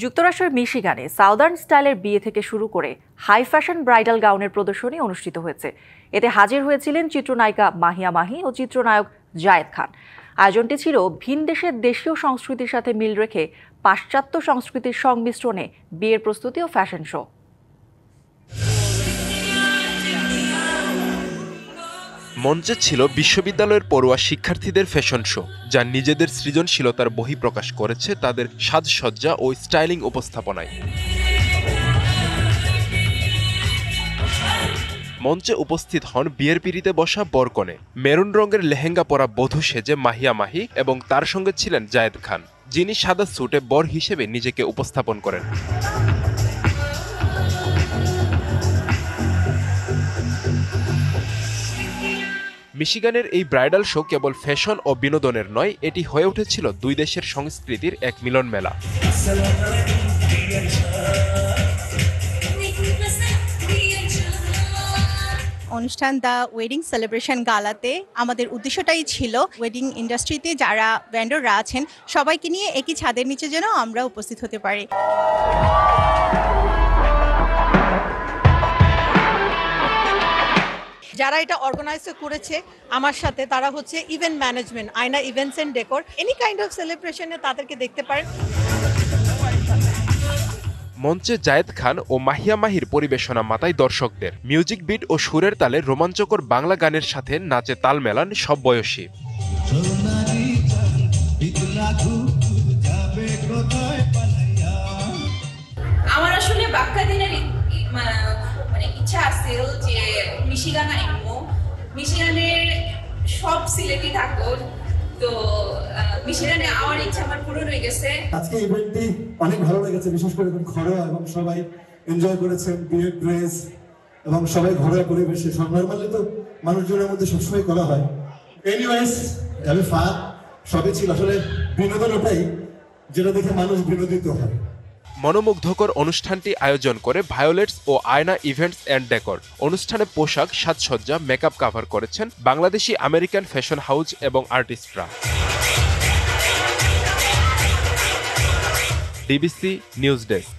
যুক্তরাষ্ট্রের মিশিগানে সাউদার্ন স্টাইলের বিয়ে থেকে শুরু করে হাই ফ্যাশন ব্রাইডাল গাউনের প্রদর্শনী অনুষ্ঠিত হয়েছে। এতে হাজির হয়েছিলেন চিত্রনায়িকা মাহিয়া মাহি ও চিত্রনায়ক জায়েদ খান। আয়োজনটি ছিল ভিনদেশের দেশীয় সংস্কৃতির সাথে মিল রেখে পাশ্চাত্য সংস্কৃতির সংমিশ্রণে বিয়ের প্রস্তুতি ও ফ্যাশন শো। মঞ্চে ছিল বিশ্ববিদ্যালয়ের পড়ুয়া শিক্ষার্থীদের ফ্যাশন শো, যা নিজেদের সৃজনশীলতার বহিঃপ্রকাশ করেছে তাদের সাজসজ্জা ও স্টাইলিং উপস্থাপনায়। মঞ্চে উপস্থিত হন বিয়ের পিঁড়িতে বসা বরকনে। মেরুন রঙের লেহেঙ্গা পরা বধূ সেজে মাহিয়া মাহি এবং তার সঙ্গে ছিলেন জায়েদ খান, যিনি সাদা স্যুটে বর হিসেবে নিজেকে উপস্থাপন করেন। মিশিগানের এই ব্রাইডাল শো কেবল ফ্যাশন ও বিনোদনের নয়, এটি হয়ে উঠেছিল দুই দেশের সংস্কৃতির এক মিলন মেলা। অনুষ্ঠান দ্য ওয়েডিং সেলিব্রেশন গালাতে আমাদের উদ্দেশ্যটাই ছিল ওয়েডিং ইন্ডাস্ট্রিতে যারা ভেন্ডররা আছেন সবাইকে নিয়ে একই ছাদের নিচে যেন আমরা উপস্থিত হতে পারি। যারা এটা অর্গানাইজ করেছে আমার সাথে, তারা হচ্ছে event management, Ayna events and decor. Any kind of সেলিব্রেশনে তাদেরকে দেখতে পারেন। মঞ্চে জায়েদ খান ও মাহিয়া মাহির পরিবেশনা মাতায় দর্শকদের। মিউজিক বিট ও সুরের তালে রোমাঞ্চকর বাংলা গানের সাথে নাচে তাল মেলান সব বয়সী। আমার আসলে বাক্কা দিনের মানে ইচ্ছা আছিল যে মিশিগান আইমো, মিশিগানের সব সিলেটি থাকো, তো মিশিগানে আমার ইচ্ছা আমার পূরণ হয়ে গেছে। আজকে ইভেন্টটি অনেক ভালো লেগেছে, বিশেষ করে ঘরোয়া এবং সবাই এনজয় করেছেন বিয়ের ড্রেস এবং সবাই ঘরোয়া পরিবেশে। নর্মালি তো মানুষজনের মধ্যে সবসময় করা হয়। এনিওয়েজ আমি সবই ছিল আসলে বিনোদন, ওটাই যেটা দেখে মানুষ বিনোদিত হয়। মনোমুগ্ধকর অনুষ্ঠানটি আয়োজন করে ভায়োলেটস ও আয়না ইভেন্টস অ্যান্ড ডেকর। অনুষ্ঠানে পোশাক, সাজসজ্জা, মেকআপ কাভার করেছেন বাংলাদেশি আমেরিকান ফ্যাশন হাউস এবং আর্টিস্টরা। DBC news desk.